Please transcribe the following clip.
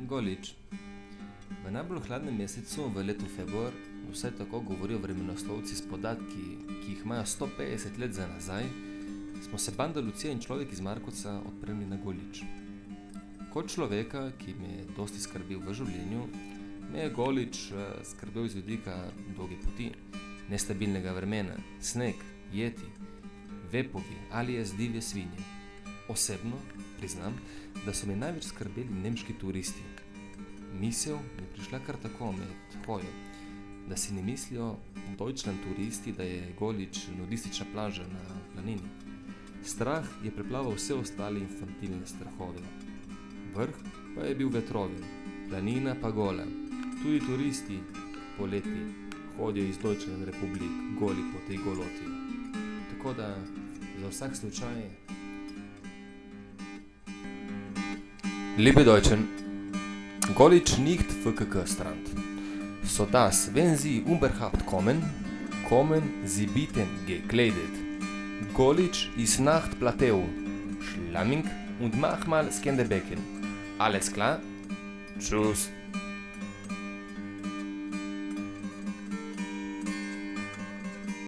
Golič. V najbolj hladnem mesecu v letu februar, vsaj tako govorijo vremenoslovci s podatki, ki jih imajo 150 let za nazaj, smo se banda Lucija in človek iz Markovca odpravili na Golič. Kot človeka, ki me je dosti skrbel v življenju, me je Golič skrbel z vidika dolge poti, nestabilnega vremena, sneg, jeti, vepovi ali divje svinje. Osebno priznam, da so me največ skrbeli nemški turisti. Misel mi je prišla kar tako med hojo, da si ne mislijo Deutschland turisti, da je Golič nudistična plaža na planini. Strah je preplaval vse ostale infantilne strahove. Vrh pa je bil vetroven, planina pa gola. Tudi turisti poleti hodijo iz Deutschland republik goli po tej goloti. Tako da za vsak slučaj. Liebe Deutschen, Golič nicht FKK Strand. So das, wenn Sie überhaupt kommen, kommen Sie bitte gekleidet. Golič ist Nacht Plateau, schlammig und manchmal Skenderbecken. Alles klar? Tschüss.